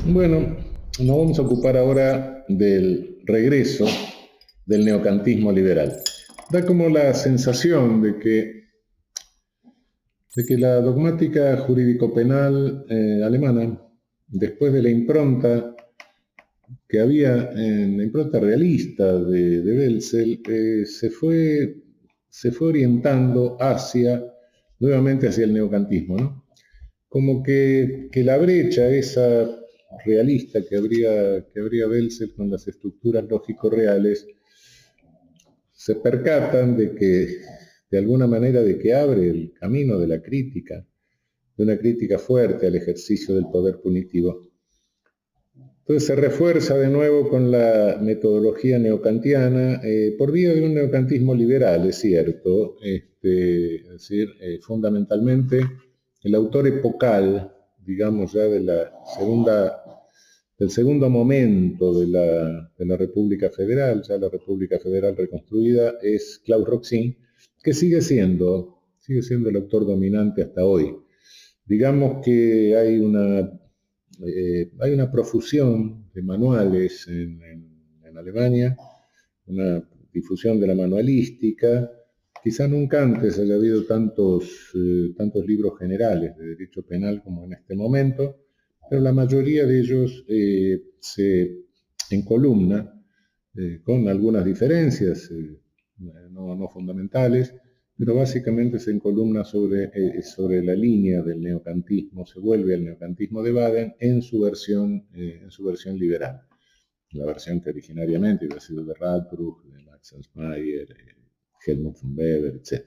Bueno, nos vamos a ocupar ahora del regreso del neocantismo liberal. Da como la sensación de que la dogmática jurídico-penal alemana, después de la impronta que había en la impronta realista de Welzel, se fue orientando nuevamente hacia el neocantismo, ¿no? Como que la brecha esa realista que habría Welzel con las estructuras lógico-reales, se percatan de alguna manera, de que abre el camino de una crítica fuerte al ejercicio del poder punitivo. Entonces se refuerza de nuevo con la metodología neocantiana, por vía de un neocantismo liberal, es cierto, es decir, fundamentalmente el autor epocal, digamos ya del segundo momento de la República Federal, ya la República Federal reconstruida, es Klaus Roxin, que sigue siendo el autor dominante hasta hoy. Digamos que hay una profusión de manuales en Alemania, una difusión de la manualística. Quizá nunca antes haya habido tantos libros generales de derecho penal como en este momento, pero la mayoría de ellos en columna, con algunas diferencias no fundamentales, pero básicamente se encolumna sobre la línea del neocantismo, se vuelve al neocantismo de Baden en su versión liberal. La versión que originariamente había sido de Radbruch, de Max Ansmayer, Helmut von Weber, etc.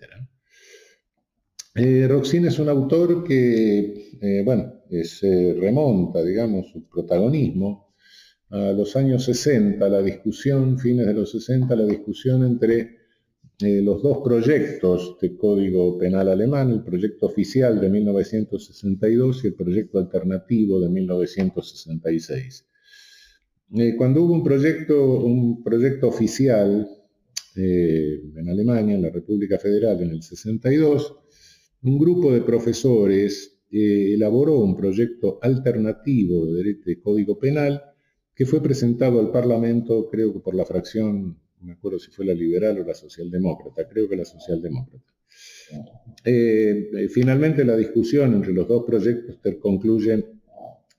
Roxin es un autor que, se remonta, digamos, su protagonismo a los años 60, fines de los 60, la discusión entre los dos proyectos de Código Penal alemán, el proyecto oficial de 1962 y el proyecto alternativo de 1966. Cuando hubo un proyecto oficial en Alemania, en la República Federal, en el 62, un grupo de profesores elaboró un proyecto alternativo de Código Penal que fue presentado al Parlamento, creo que por la fracción, no me acuerdo si fue la liberal o la socialdemócrata, creo que la socialdemócrata. Finalmente la discusión entre los dos proyectos concluye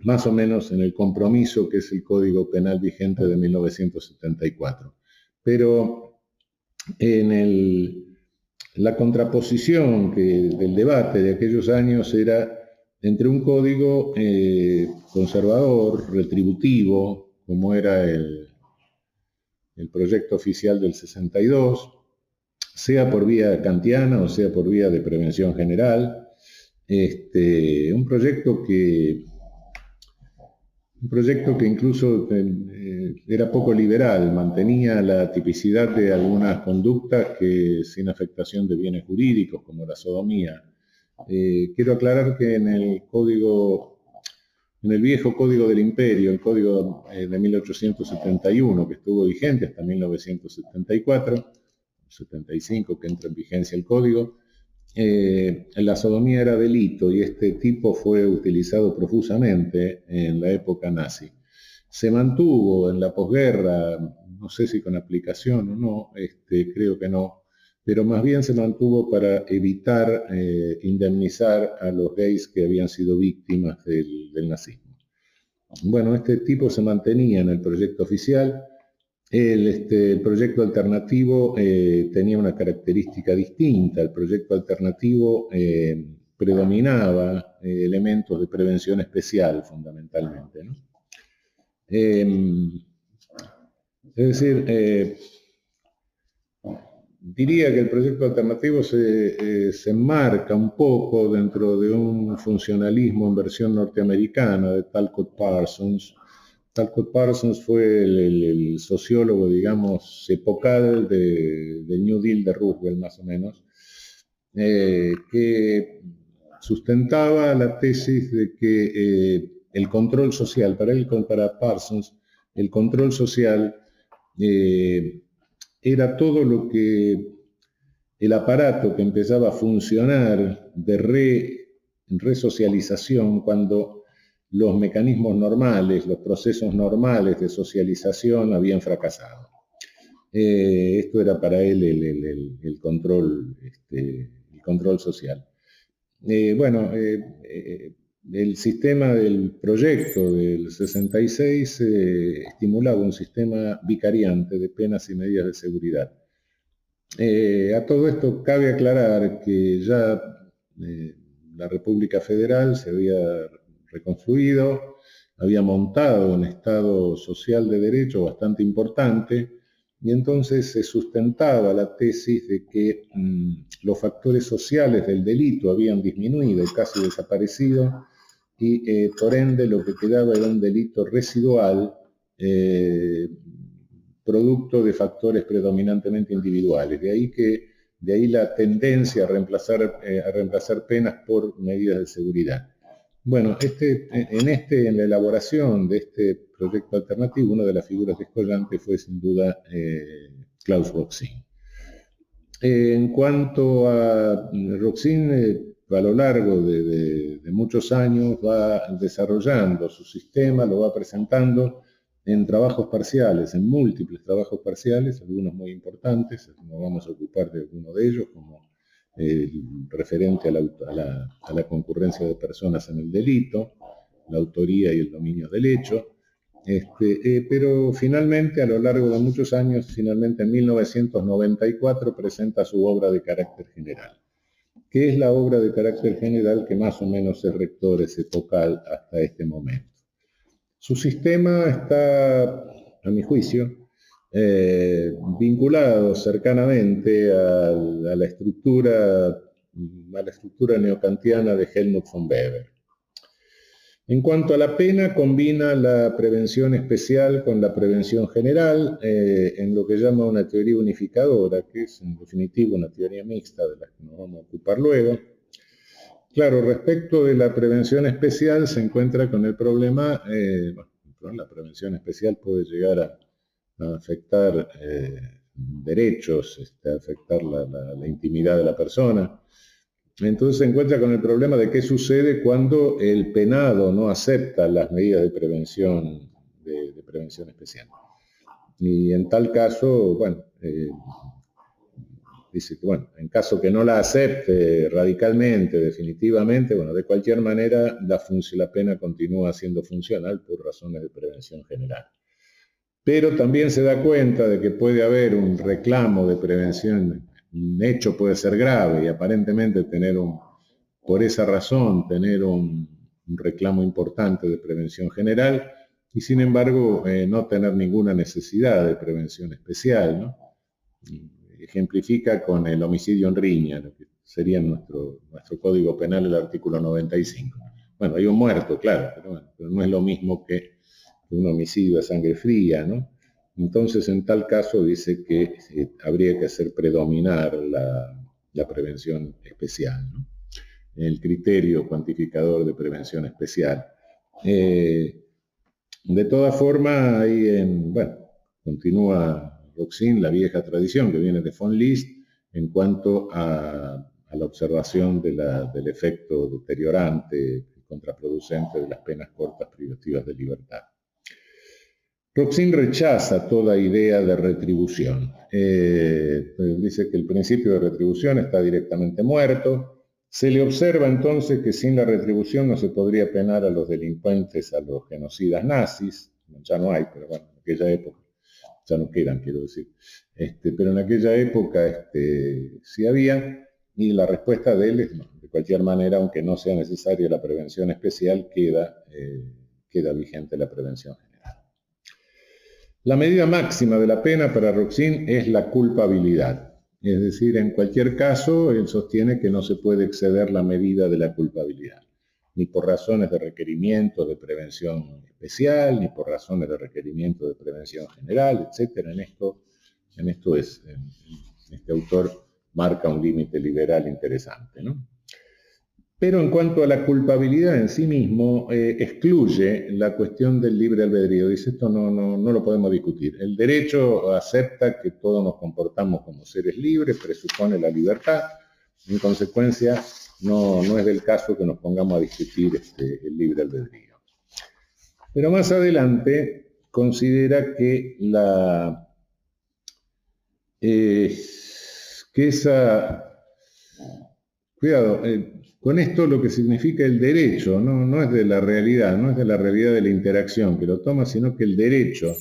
más o menos en el compromiso que es el Código Penal vigente de 1974. Pero la contraposición del debate de aquellos años era entre un código conservador, retributivo, como era el proyecto oficial del 62, sea por vía kantiana o sea por vía de prevención general, un proyecto que incluso era poco liberal, mantenía la tipicidad de algunas conductas que sin afectación de bienes jurídicos, como la sodomía. Quiero aclarar que en el viejo Código del Imperio, el Código de 1871, que estuvo vigente hasta 1974, 75 que entra en vigencia el Código, la sodomía era delito y este tipo fue utilizado profusamente en la época nazi. Se mantuvo en la posguerra, no sé si con aplicación o no, creo que no, pero más bien se mantuvo para evitar indemnizar a los gays que habían sido víctimas del nazismo. Bueno, este tipo se mantenía en el proyecto oficial. El proyecto alternativo tenía una característica distinta. El proyecto alternativo predominaba elementos de prevención especial, fundamentalmente, ¿no? Es decir, diría que el proyecto alternativo se enmarca un poco dentro de un funcionalismo en versión norteamericana de Talcott Parsons. Talcott Parsons fue el sociólogo, digamos, epocal del New Deal de Roosevelt, más o menos, que sustentaba la tesis de que el control social, para Parsons, el control social era todo lo que el aparato que empezaba a funcionar de resocialización cuando los mecanismos normales, los procesos normales de socialización habían fracasado. Esto era para él el control, el control social. El sistema del proyecto del 66 estimulaba un sistema vicariante de penas y medidas de seguridad. A todo esto cabe aclarar que ya la República Federal se había reconstruido, había montado un Estado social de derecho bastante importante, y entonces se sustentaba la tesis de que los factores sociales del delito habían disminuido, casi desaparecido, y por ende lo que quedaba era un delito residual, producto de factores predominantemente individuales. De ahí la tendencia a reemplazar penas por medidas de seguridad. Bueno, en la elaboración de este proyecto alternativo, una de las figuras descollantes fue sin duda Klaus Roxin. En cuanto a Roxin, a lo largo de muchos años va desarrollando su sistema, lo va presentando en trabajos parciales, en múltiples trabajos parciales, algunos muy importantes, nos vamos a ocupar de alguno de ellos, como referente a la concurrencia de personas en el delito, la autoría y el dominio del hecho, pero finalmente, a lo largo de muchos años, finalmente en 1994 presenta su obra de carácter general, que es la obra de carácter general que más o menos es rector, es epocal hasta este momento. Su sistema está, a mi juicio, vinculado cercanamente a la estructura neokantiana de Helmut von Weber. En cuanto a la pena, combina la prevención especial con la prevención general en lo que llama una teoría unificadora, que es en definitiva una teoría mixta de la que nos vamos a ocupar luego. Claro, respecto de la prevención especial se encuentra con el problema, la prevención especial puede llegar a afectar derechos, a afectar la intimidad de la persona. Entonces se encuentra con el problema de qué sucede cuando el penado no acepta las medidas de prevención especial. Y en tal caso, dice que, en caso que no la acepte radicalmente, definitivamente, de cualquier manera la pena continúa siendo funcional por razones de prevención general. Pero también se da cuenta de que puede haber un reclamo de prevención, un hecho puede ser grave y aparentemente por esa razón, tener un reclamo importante de prevención general y sin embargo no tener ninguna necesidad de prevención especial, ¿no? Ejemplifica con el homicidio en riña, lo que sería nuestro Código Penal, el artículo 95. Bueno, hay un muerto, claro, pero no es lo mismo que un homicidio a sangre fría, ¿no? Entonces, en tal caso, dice que habría que hacer predominar la prevención especial, ¿no? El criterio cuantificador de prevención especial. De todas formas, continúa Roxin la vieja tradición que viene de von List en cuanto a la observación del efecto deteriorante y contraproducente de las penas cortas privativas de libertad. Roxin rechaza toda idea de retribución. Dice que el principio de retribución está directamente muerto. Se le observa entonces que sin la retribución no se podría penar a los delincuentes, a los genocidas nazis. Ya no hay, pero en aquella época ya no quedan, quiero decir. Pero en aquella época sí había, y la respuesta de él es no. De cualquier manera, aunque no sea necesaria la prevención especial, queda vigente la prevención general. La medida máxima de la pena para Roxin es la culpabilidad. Es decir, en cualquier caso, él sostiene que no se puede exceder la medida de la culpabilidad, ni por razones de requerimiento de prevención especial, ni por razones de requerimiento de prevención general, etc. Este autor marca un límite liberal interesante, ¿no? Pero en cuanto a la culpabilidad en sí mismo, excluye la cuestión del libre albedrío. Dice, esto no lo podemos discutir. El derecho acepta que todos nos comportamos como seres libres, presupone la libertad. En consecuencia, no es del caso que nos pongamos a discutir el libre albedrío. Pero más adelante considera que que esa, cuidado, con esto lo que significa el derecho, no es de la realidad, no es de la realidad de la interacción que lo toma, sino que el derecho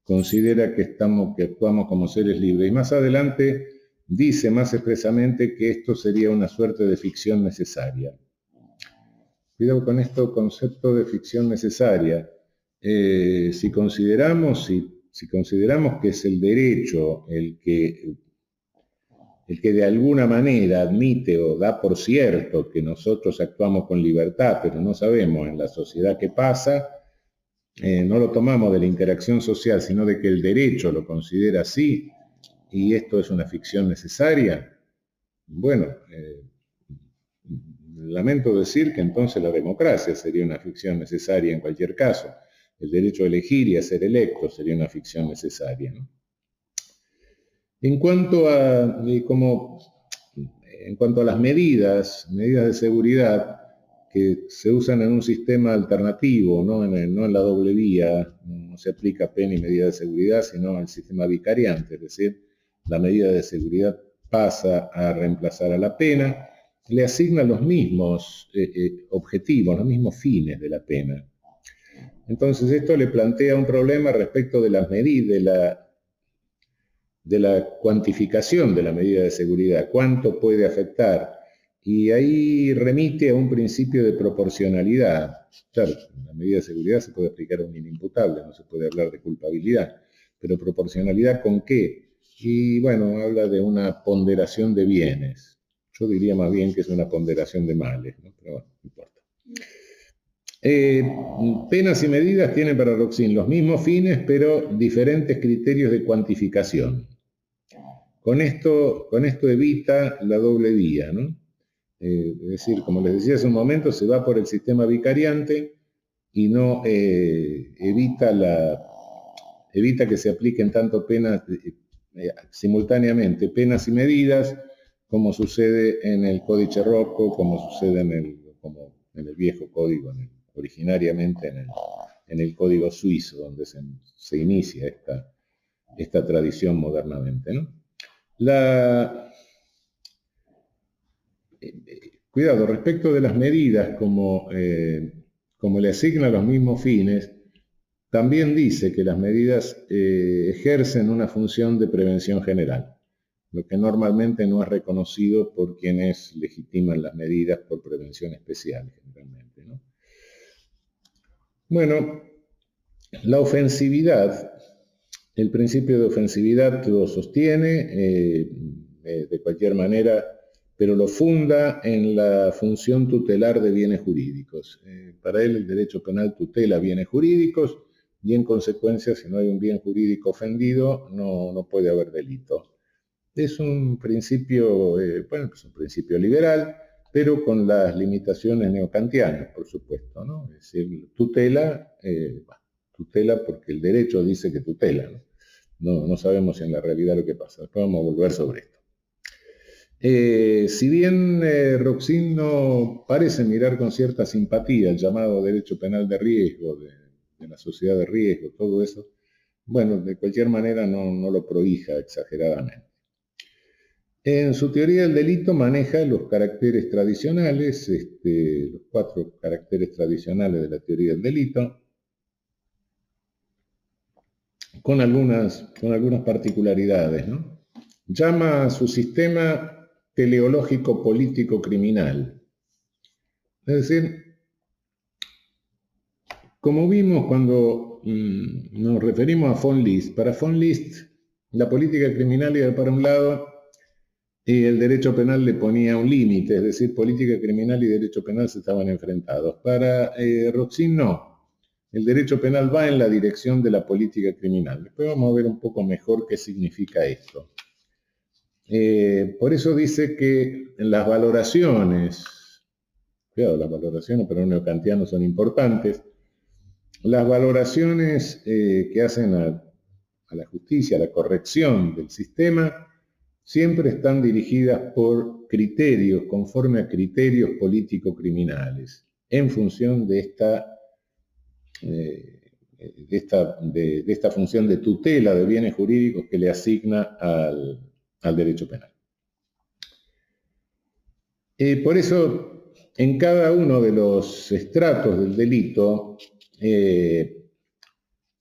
considera que actuamos como seres libres. Y más adelante dice más expresamente que esto sería una suerte de ficción necesaria. Cuidado con esto, concepto de ficción necesaria. Si consideramos que es el derecho el que de alguna manera admite o da por cierto que nosotros actuamos con libertad, pero no sabemos en la sociedad qué pasa, no lo tomamos de la interacción social, sino de que el derecho lo considera así, y esto es una ficción necesaria, bueno, lamento decir que entonces la democracia sería una ficción necesaria en cualquier caso. El derecho a elegir y a ser electo sería una ficción necesaria, ¿no? En cuanto a las medidas de seguridad que se usan en un sistema alternativo, no en la doble vía, no se aplica pena y medida de seguridad, sino al sistema vicariante, es decir, la medida de seguridad pasa a reemplazar a la pena, le asigna los mismos objetivos, los mismos fines de la pena. Entonces esto le plantea un problema respecto de las medidas, de la cuantificación de la medida de seguridad, cuánto puede afectar. Y ahí remite a un principio de proporcionalidad. Claro, la medida de seguridad se puede aplicar a un inimputable, no se puede hablar de culpabilidad, pero proporcionalidad ¿con qué? Y bueno, habla de una ponderación de bienes. Yo diría más bien que es una ponderación de males, ¿no? Pero bueno, no importa. Penas y medidas tienen para Roxin los mismos fines, pero diferentes criterios de cuantificación. Con esto evita la doble vía, ¿no? Es decir, como les decía hace un momento, se va por el sistema vicariante y no evita que se apliquen tanto penas simultáneamente, penas y medidas, como sucede en el Códice Rocco, como sucede en el viejo código, originariamente en el código suizo, donde se inicia esta tradición modernamente, ¿no? Cuidado, respecto de las medidas, como le asigna los mismos fines, también dice que las medidas ejercen una función de prevención general, lo que normalmente no es reconocido por quienes legitiman las medidas por prevención especial, generalmente, ¿no? Bueno, la ofensividad, el principio de ofensividad lo sostiene de cualquier manera, pero lo funda en la función tutelar de bienes jurídicos. Para él el derecho penal tutela bienes jurídicos y en consecuencia si no hay un bien jurídico ofendido no puede haber delito. Es un principio, es un principio liberal, pero con las limitaciones neocantianas, por supuesto, ¿no? Es decir, tutela porque el derecho dice que tutela, ¿no? No sabemos en la realidad lo que pasa. Después vamos a volver sobre esto. Si bien Roxin no parece mirar con cierta simpatía el llamado derecho penal de riesgo, de la sociedad de riesgo, todo eso, bueno, de cualquier manera no lo prohija exageradamente. En su teoría del delito maneja los caracteres tradicionales, los 4 caracteres tradicionales de la teoría del delito, con algunas particularidades, ¿no? Llama a su sistema teleológico político criminal. Es decir, como vimos cuando nos referimos a von List, para von List la política criminal iba para un lado y el derecho penal le ponía un límite, es decir, política criminal y derecho penal se estaban enfrentados. Para Roxin no. El derecho penal va en la dirección de la política criminal. Después vamos a ver un poco mejor qué significa esto. Por eso dice que las valoraciones, cuidado, las valoraciones para un neocantiano son importantes, las valoraciones que hacen a la justicia, a la corrección del sistema, siempre están dirigidas por criterios, conforme a criterios político-criminales, en función de esta de esta función de tutela de bienes jurídicos que le asigna al derecho penal. Por eso, en cada uno de los estratos del delito,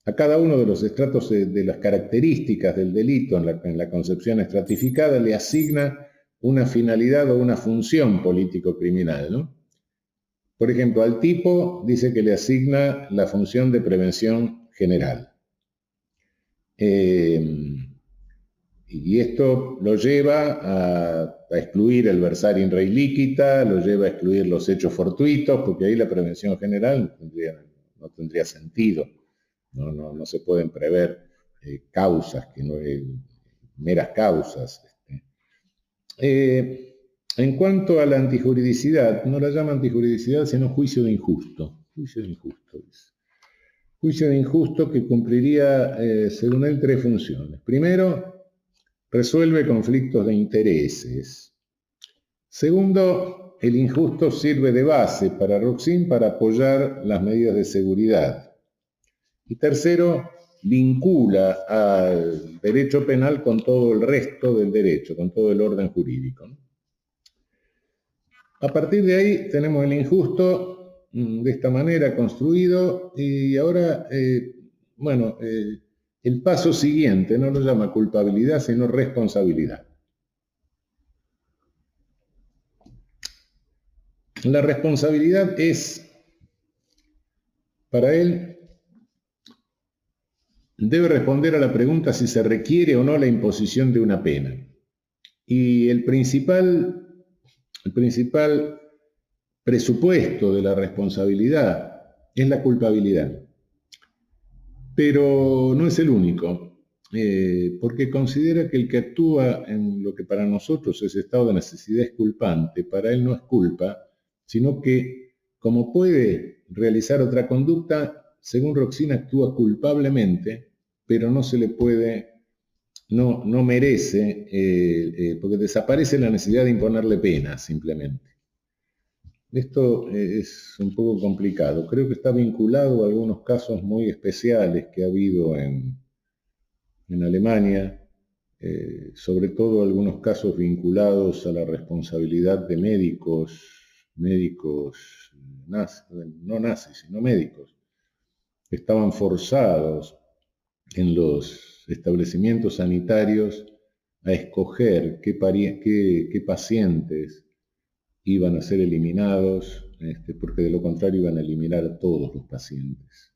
a cada uno de los estratos de las características del delito en la concepción estratificada le asigna una finalidad o una función político-criminal, ¿no? Por ejemplo, al tipo dice que le asigna la función de prevención general. Y esto lo lleva a excluir el versar in re líquita, lo lleva a excluir los hechos fortuitos, porque ahí la prevención general no tendría sentido. No se pueden prever causas, que no meras causas. En cuanto a la antijuridicidad, no la llama antijuridicidad, sino juicio de injusto. Juicio de injusto, dice. Juicio de injusto que cumpliría, según él, tres funciones. Primero, resuelve conflictos de intereses. Segundo, el injusto sirve de base para Roxin para apoyar las medidas de seguridad. Y tercero, vincula al derecho penal con todo el resto del derecho, con todo el orden jurídico. A partir de ahí tenemos el injusto de esta manera construido y ahora, el paso siguiente no lo llama culpabilidad, sino responsabilidad. La responsabilidad es, para él, debe responder a la pregunta si se requiere o no la imposición de una pena. Y el principal presupuesto de la responsabilidad es la culpabilidad. Pero no es el único, porque considera que el que actúa en lo que para nosotros es estado de necesidad es culpante, para él no es culpa, sino que como puede realizar otra conducta, según Roxin actúa culpablemente, pero no se le puede, no merece, porque desaparece la necesidad de imponerle pena simplemente. Esto es un poco complicado. Creo que está vinculado a algunos casos muy especiales que ha habido en Alemania, sobre todo algunos casos vinculados a la responsabilidad de médicos no nazis, sino médicos, que estaban forzados en los establecimientos sanitarios a escoger qué pacientes iban a ser eliminados, porque de lo contrario iban a eliminar a todos los pacientes.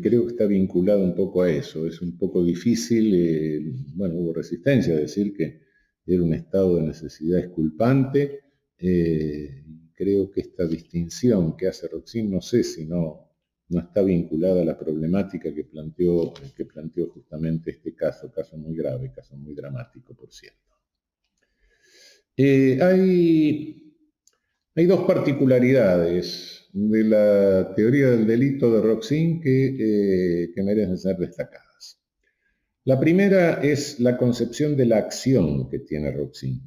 Creo que está vinculado un poco a eso. Es un poco difícil, hubo resistencia a decir que era un estado de necesidad exculpante. Creo que esta distinción que hace Roxin, no sé si no está vinculada a la problemática que planteó justamente este caso muy grave, caso muy dramático, por cierto. Hay dos particularidades de la teoría del delito de Roxin que merecen ser destacadas. La primera es la concepción de la acción que tiene Roxin.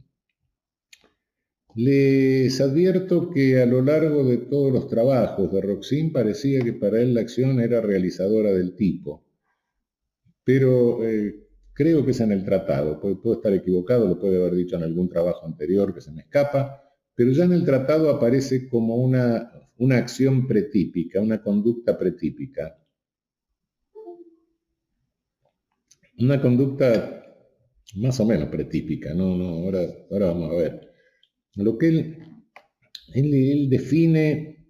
Les advierto que a lo largo de todos los trabajos de Roxin parecía que para él la acción era realizadora del tipo, pero creo que es en el tratado, puedo estar equivocado, lo puede haber dicho en algún trabajo anterior que se me escapa, pero ya en el tratado aparece como una acción pretípica, una conducta pretípica. Una conducta más o menos pretípica, ahora vamos a ver. Lo que él define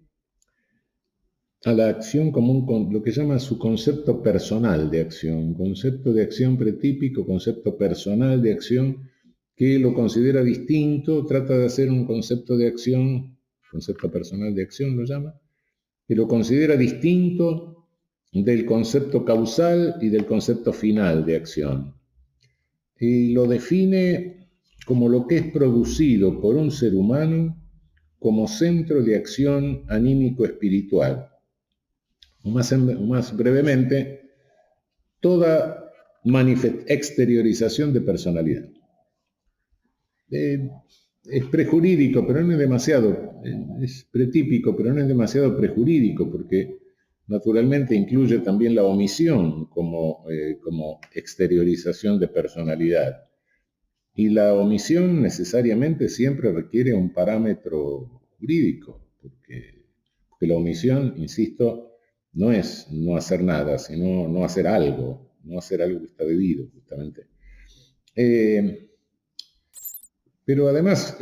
a la acción como lo que llama su concepto personal de acción, concepto de acción pretípico, concepto personal de acción, que lo considera distinto, trata de hacer un concepto de acción, concepto personal de acción lo llama, que lo considera distinto del concepto causal y del concepto final de acción. Y lo define como lo que es producido por un ser humano como centro de acción anímico-espiritual. Más brevemente, toda exteriorización de personalidad. Es prejurídico, pero no es demasiado, es pretípico, pero no es demasiado prejurídico, porque naturalmente incluye también la omisión como exteriorización de personalidad. Y la omisión necesariamente siempre requiere un parámetro jurídico, porque la omisión, insisto, no es no hacer nada, sino no hacer algo que está debido, justamente. Pero además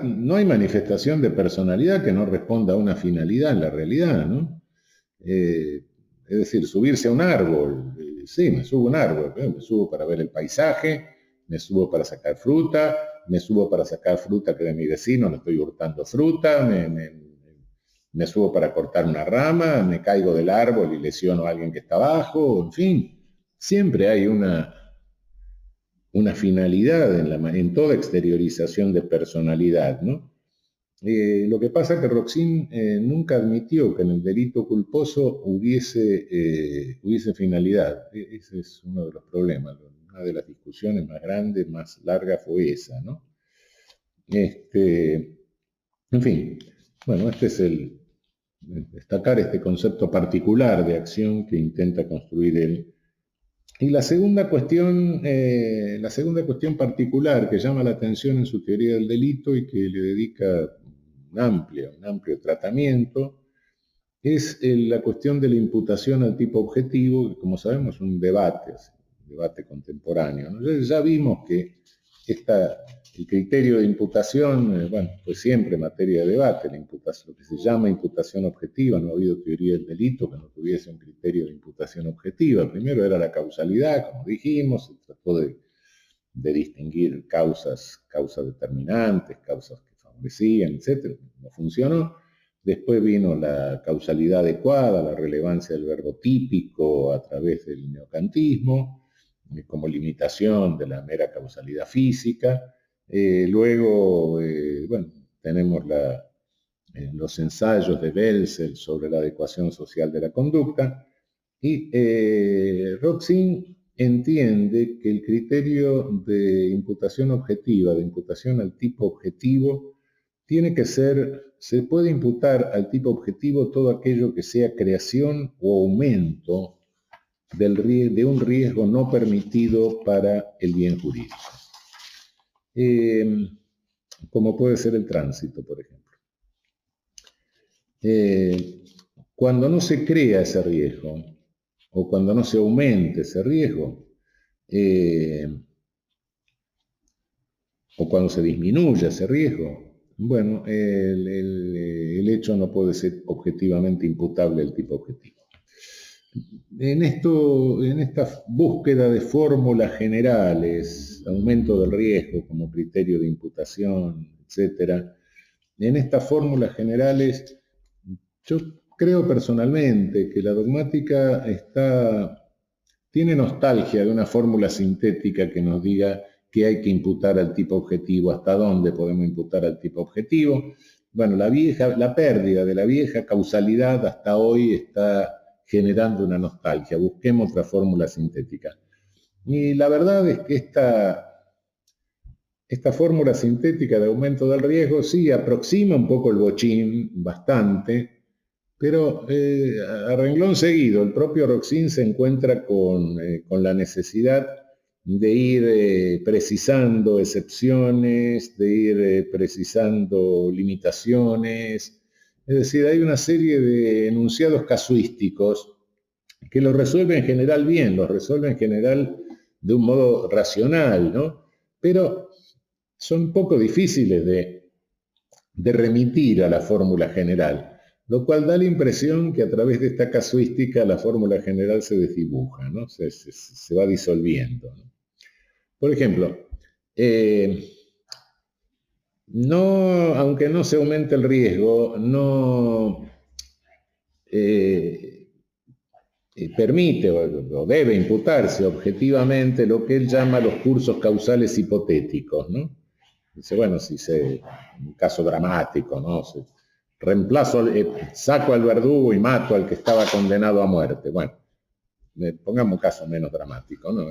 no hay manifestación de personalidad que no responda a una finalidad en la realidad, ¿no? Es decir, subirse a un árbol, sí, me subo a un árbol, me subo para ver el paisaje, me subo para sacar fruta, me subo para sacar fruta que de mi vecino, le estoy hurtando fruta, me subo para cortar una rama, me caigo del árbol y lesiono a alguien que está abajo, en fin, siempre hay una finalidad en toda exteriorización de personalidad, ¿no? Lo que pasa es que Roxin nunca admitió que en el delito culposo hubiese finalidad. Ese es uno de los problemas. Una de las discusiones más grandes, más largas fue esa, ¿no? En fin, bueno, este es destacar este concepto particular de acción que intenta construir él. Y la segunda cuestión particular que llama la atención en su teoría del delito y que le dedica un amplio tratamiento es la cuestión de la imputación al tipo objetivo, que como sabemos es un debate contemporáneo, ¿no? Ya vimos que el criterio de imputación, pues siempre materia de debate, lo que se llama imputación objetiva. No ha habido teoría del delito que no tuviese un criterio de imputación objetiva. Primero era la causalidad, como dijimos, se trató de distinguir causas determinantes, causas que favorecían, etc. No funcionó. Después vino la causalidad adecuada, la relevancia del verbo típico a través del neocantismo, como limitación de la mera causalidad física. Luego, tenemos los ensayos de Belzel sobre la adecuación social de la conducta, y Roxin entiende que el criterio de imputación objetiva, de imputación al tipo objetivo, tiene que se puede imputar al tipo objetivo todo aquello que sea creación o aumento de un riesgo no permitido para el bien jurídico. Como puede ser el tránsito, por ejemplo. Cuando no se crea ese riesgo, o cuando no se aumente ese riesgo, o cuando se disminuye ese riesgo, bueno, el hecho no puede ser objetivamente imputable al tipo objetivo. En esta búsqueda de fórmulas generales, aumento del riesgo como criterio de imputación, etc., en estas fórmulas generales, yo creo personalmente que la dogmática tiene nostalgia de una fórmula sintética que nos diga que hay que imputar al tipo objetivo, hasta dónde podemos imputar al tipo objetivo. Bueno, la pérdida de la vieja causalidad hasta hoy está generando una nostalgia. Busquemos otra fórmula sintética. Y la verdad es que esta fórmula sintética de aumento del riesgo sí aproxima un poco el bochín, bastante, pero a renglón seguido, el propio Roxin se encuentra con la necesidad de ir precisando excepciones, de ir precisando limitaciones. Es decir, hay una serie de enunciados casuísticos que los resuelven en general bien, los resuelven en general de un modo racional, ¿no? Pero son poco difíciles de remitir a la fórmula general, lo cual da la impresión que a través de esta casuística la fórmula general se desdibuja, ¿no? Se va disolviendo, ¿no? Por ejemplo, aunque no se aumente el riesgo, no permite o debe imputarse objetivamente lo que él llama los cursos causales hipotéticos, ¿no? Dice, bueno, un caso dramático, ¿no? Saco al verdugo y mato al que estaba condenado a muerte. Bueno, pongamos un caso menos dramático, ¿no?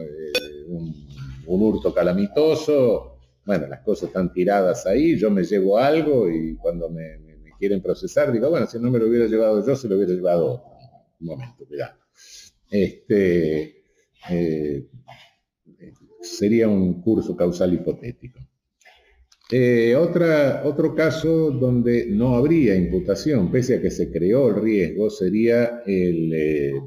Un hurto calamitoso, bueno, las cosas están tiradas ahí, yo me llevo algo y cuando me quieren procesar, digo, bueno, si no me lo hubiera llevado yo, se lo hubiera llevado otro. un momento, cuidado. Eh, sería un curso causal hipotético. Otro caso donde no habría imputación, pese a que se creó el riesgo, sería el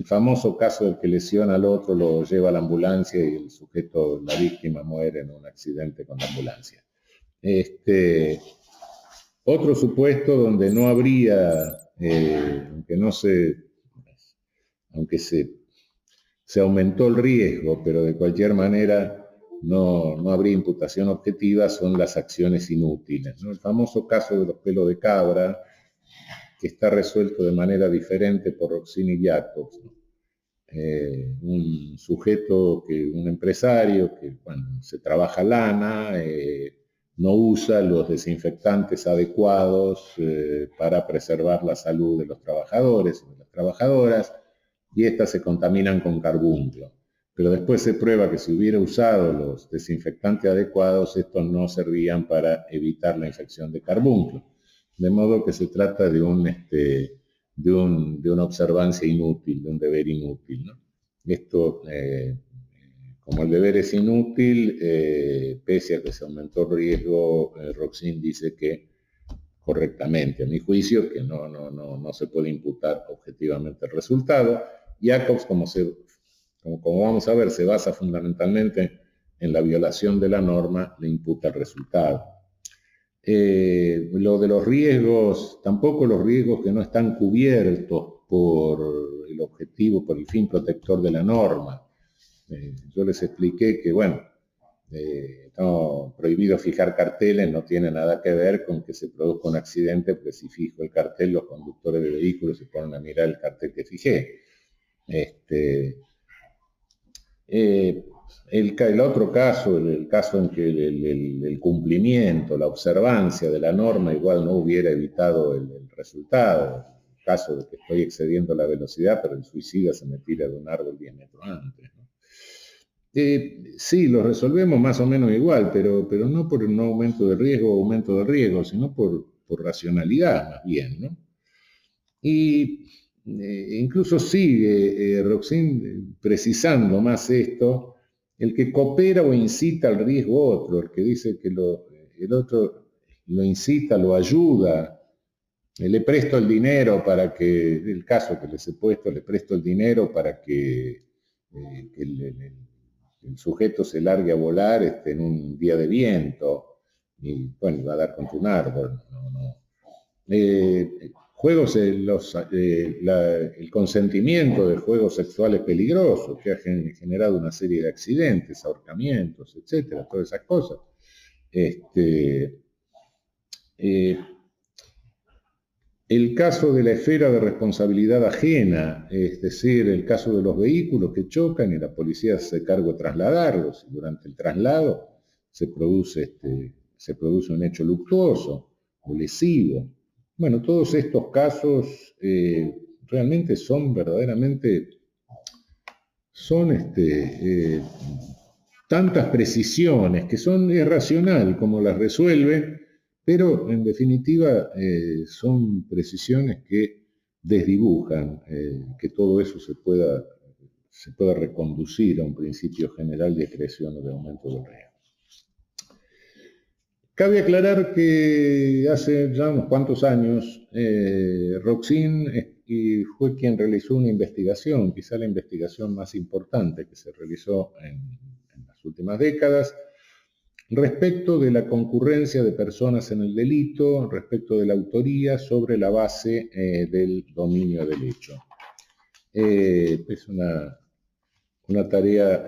famoso caso del que lesiona al otro, lo lleva a la ambulancia y el sujeto, la víctima, muere en un accidente con la ambulancia. Otro supuesto donde no habría, aunque se aumentó el riesgo, pero de cualquier manera no habría imputación objetiva, son las acciones inútiles, ¿no? El famoso caso de los pelos de cabra, que está resuelto de manera diferente por Roxin y Jacobs, ¿no? Un empresario que se trabaja lana, no usa los desinfectantes adecuados para preservar la salud de los trabajadores y de las trabajadoras, y éstas se contaminan con carbunclo. Pero después se prueba que si hubiera usado los desinfectantes adecuados, estos no servían para evitar la infección de carbunclo. De modo que se trata de una observancia inútil, de un deber inútil, ¿no? Esto, como el deber es inútil, pese a que se aumentó el riesgo, Roxin dice que correctamente, a mi juicio, que no se puede imputar objetivamente el resultado. Jacobs, como vamos a ver, se basa fundamentalmente en la violación de la norma, le imputa el resultado. Lo de los riesgos, tampoco los riesgos que no están cubiertos por el objetivo, por el fin protector de la norma. Yo les expliqué que, está prohibido fijar carteles, no tiene nada que ver con que se produzca un accidente, porque si fijo el cartel, los conductores de vehículos se ponen a mirar el cartel que fijé. El otro caso, el caso en que el cumplimiento, la observancia de la norma igual no hubiera evitado el resultado, el caso de que estoy excediendo la velocidad, pero el suicida se me tira de un árbol 10 metros antes, ¿no? Sí, lo resolvemos más o menos igual, pero no por un aumento de riesgo o aumento de riesgo, sino por racionalidad más bien, ¿no? Y incluso sigue Roxin precisando más esto, el que coopera o incita al riesgo otro, el que dice que el otro lo incita, lo ayuda, le presto el dinero para que, el caso que les he puesto, le presto el dinero para que el sujeto se largue a volar en un día de viento y bueno, va a dar contra un árbol. Juegos, el consentimiento de juegos sexuales peligrosos que ha generado una serie de accidentes, ahorcamientos, etcétera, todas esas cosas. El caso de la esfera de responsabilidad ajena, es decir, el caso de los vehículos que chocan y la policía se carga de trasladarlos, y durante el traslado se produce un hecho luctuoso o lesivo. Bueno, todos estos casos realmente son verdaderamente, tantas precisiones que son irracional como las resuelve, pero en definitiva son precisiones que desdibujan que todo eso se pueda reconducir a un principio general de acreción o de aumento del riesgo. Cabe aclarar que hace ya unos cuantos años Roxin fue quien realizó una investigación, quizá la investigación más importante que se realizó en las últimas décadas, respecto de la concurrencia de personas en el delito, respecto de la autoría, sobre la base del dominio del hecho. Es una tarea,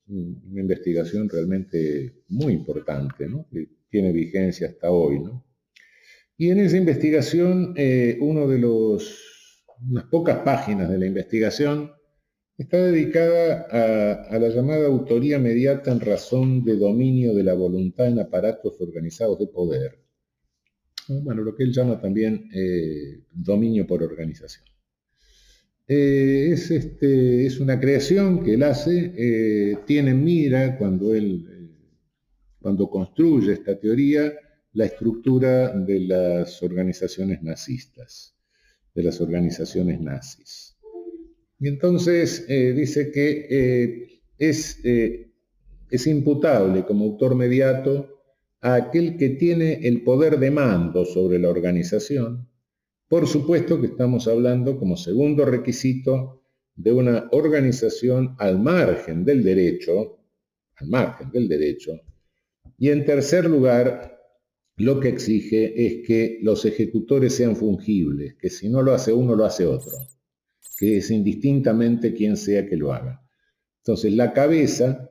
una investigación realmente muy importante, ¿no? Que tiene vigencia hasta hoy, ¿no? Y en esa investigación, unas pocas páginas de la investigación está dedicada a la llamada autoría mediata en razón de dominio de la voluntad en aparatos organizados de poder. Bueno, lo que él llama también dominio por organización. Es una creación que él hace, tiene en mira cuando construye esta teoría, la estructura de las organizaciones nazistas. de las organizaciones nazis. Y entonces dice que es imputable como autor mediato a aquel que tiene el poder de mando sobre la organización. Por supuesto que estamos hablando como segundo requisito de una organización al margen del derecho, y en tercer lugar, lo que exige es que los ejecutores sean fungibles, que si no lo hace uno, lo hace otro, que es indistintamente quien sea que lo haga. Entonces, la cabeza,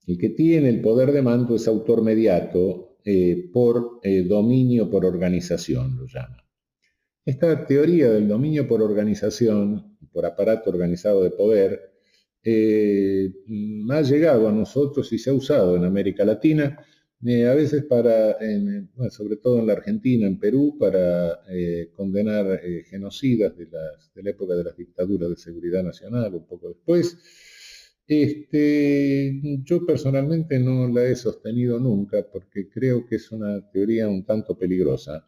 el que tiene el poder de mando es autor mediato por dominio por organización, lo llama. Esta teoría del dominio por organización, por aparato organizado de poder, ha llegado a nosotros y se ha usado en América Latina, a veces sobre todo en la Argentina, en Perú, para condenar genocidas de la época de las dictaduras de seguridad nacional, un poco después. Yo personalmente no la he sostenido nunca porque creo que es una teoría un tanto peligrosa.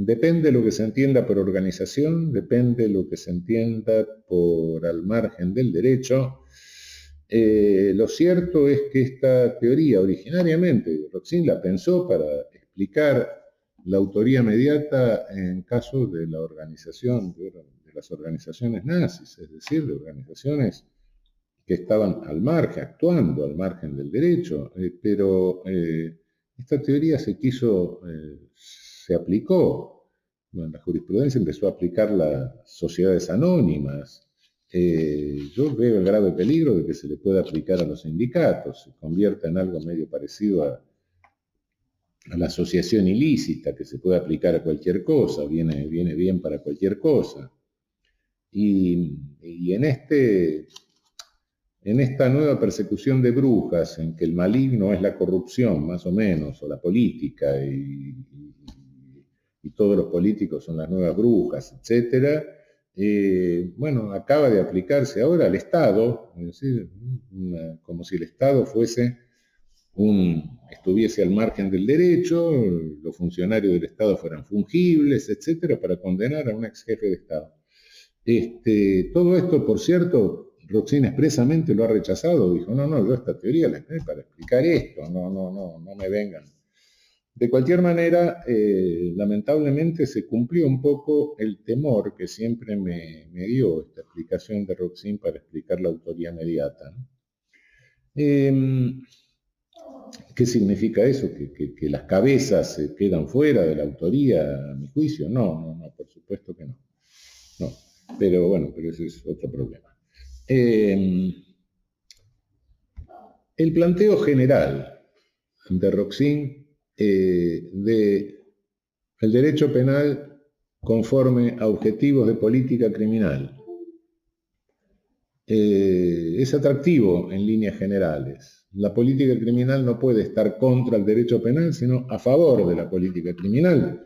Depende de lo que se entienda por organización, depende de lo que se entienda por al margen del derecho. Lo cierto es que esta teoría originariamente Roxin la pensó para explicar la autoría mediata en casos de la organización, de las organizaciones nazis, es decir, de organizaciones que estaban al margen, actuando al margen del derecho, pero esta teoría se aplicó. Bueno, la jurisprudencia empezó a aplicar las sociedades anónimas. Yo veo el grave peligro de que se le pueda aplicar a los sindicatos, se convierta en algo medio parecido a la asociación ilícita, que se puede aplicar a cualquier cosa, viene bien para cualquier cosa. Y en esta nueva persecución de brujas, en que el maligno es la corrupción, más o menos, o la política, y todos los políticos son las nuevas brujas, etc., bueno, acaba de aplicarse ahora al Estado, es decir, como si el Estado estuviese al margen del derecho, los funcionarios del Estado fueran fungibles, etc., para condenar a un ex jefe de Estado. Todo esto, por cierto, Roxin expresamente lo ha rechazado, dijo, no, yo esta teoría la creé para explicar esto, no me vengan. De cualquier manera, lamentablemente se cumplió un poco el temor que siempre me dio esta explicación de Roxin para explicar la autoría mediata, ¿no? ¿Qué significa eso? ¿Que las cabezas se quedan fuera de la autoría, a mi juicio? No, por supuesto que no. No, pero ese es otro problema. El planteo general de Roxin de el derecho penal conforme a objetivos de política criminal es atractivo en líneas generales. La política criminal no puede estar contra el derecho penal, sino a favor de la política criminal.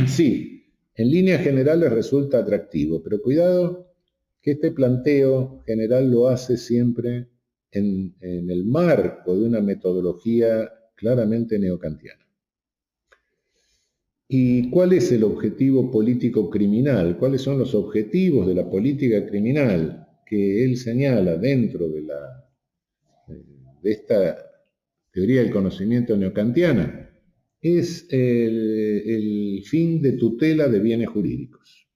Sí, en líneas generales resulta atractivo, pero cuidado que este planteo general lo hace siempre en el marco de una metodología claramente neocantiana. ¿Y cuál es el objetivo político criminal? ¿Cuáles son los objetivos de la política criminal que él señala dentro de esta teoría del conocimiento neocantiana? Es el fin de tutela de bienes jurídicos.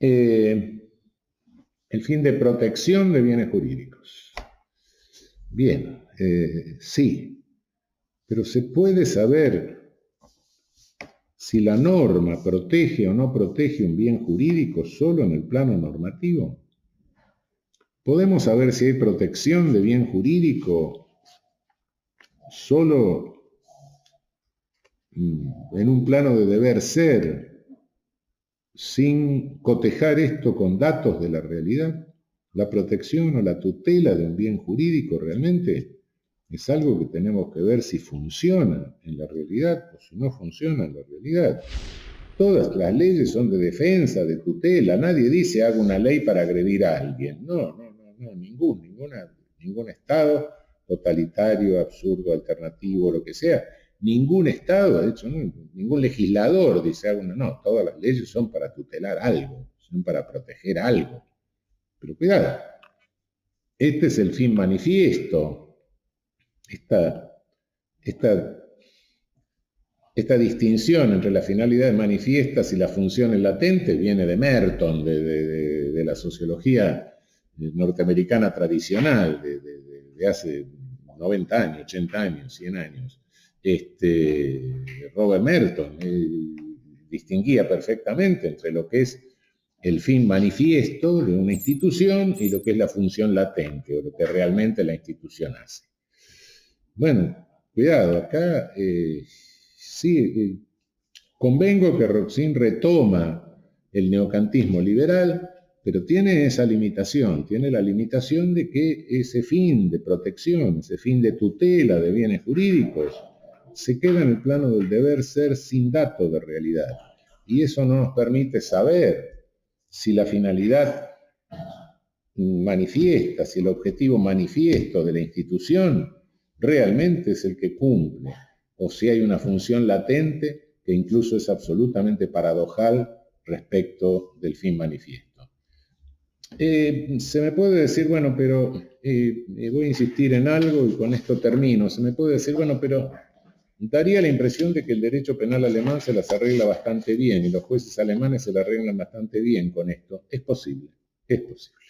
El fin de protección de bienes jurídicos. Bien, sí, pero ¿se puede saber si la norma protege o no protege un bien jurídico solo en el plano normativo? ¿Podemos saber si hay protección de bien jurídico solo en un plano de deber ser, sin cotejar esto con datos de la realidad? La protección o la tutela de un bien jurídico realmente es algo que tenemos que ver si funciona en la realidad o si no funciona en la realidad. Todas las leyes son de defensa, de tutela. Nadie dice hago una ley para agredir a alguien. No, ningún Estado totalitario, absurdo, alternativo, lo que sea, ningún Estado, de hecho, ¿no? Ningún legislador dice, no, todas las leyes son para tutelar algo, son para proteger algo. Pero cuidado, este es el fin manifiesto, esta distinción entre las finalidades manifiestas y las funciones latentes viene de Merton, de la sociología norteamericana tradicional, de hace 90 años, 80 años, 100 años. Robert Merton distinguía perfectamente entre lo que es el fin manifiesto de una institución y lo que es la función latente, o lo que realmente la institución hace. Bueno, cuidado, acá sí, convengo que Roxin retoma el neocantismo liberal, pero tiene esa limitación, tiene la limitación de que ese fin de protección, ese fin de tutela de bienes jurídicos, se queda en el plano del deber ser sin datos de realidad. Y eso no nos permite saber si la finalidad manifiesta, si el objetivo manifiesto de la institución realmente es el que cumple, o si hay una función latente que incluso es absolutamente paradojal respecto del fin manifiesto. Se me puede decir, bueno, pero voy a insistir en algo y con esto termino. Se me puede decir, bueno, pero daría la impresión de que el derecho penal alemán se las arregla bastante bien y los jueces alemanes se las arreglan bastante bien con esto. Es posible, es posible.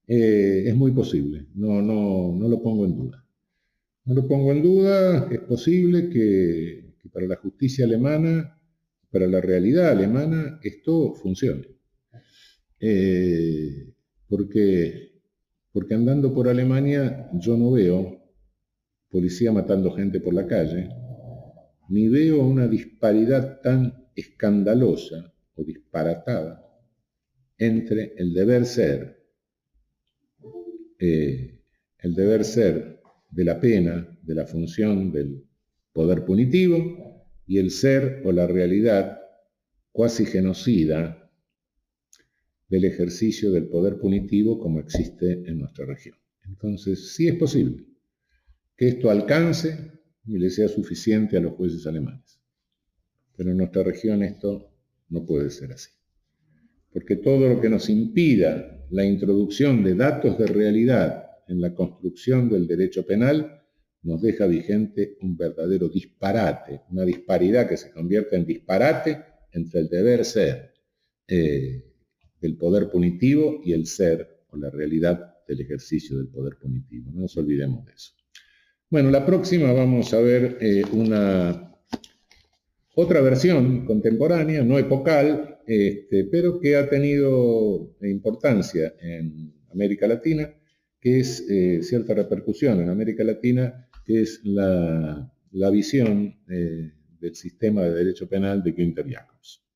Es muy posible, no lo pongo en duda. No lo pongo en duda, es posible que para la justicia alemana, para la realidad alemana, esto funcione. Porque andando por Alemania yo no veo policía matando gente por la calle, ni veo una disparidad tan escandalosa o disparatada entre el deber ser de la pena, de la función del poder punitivo, y el ser o la realidad cuasi genocida del ejercicio del poder punitivo como existe en nuestra región. Entonces, sí es posible que esto alcance y le sea suficiente a los jueces alemanes. Pero en nuestra región esto no puede ser así. Porque todo lo que nos impida la introducción de datos de realidad en la construcción del derecho penal nos deja vigente un verdadero disparate, una disparidad que se convierte en disparate entre el deber ser del poder punitivo y el ser o la realidad del ejercicio del poder punitivo. No nos olvidemos de eso. Bueno, la próxima vamos a ver otra versión contemporánea, no epocal, pero que ha tenido importancia en América Latina, que es cierta repercusión en América Latina, que es la visión del sistema de derecho penal de Günther Jacobs.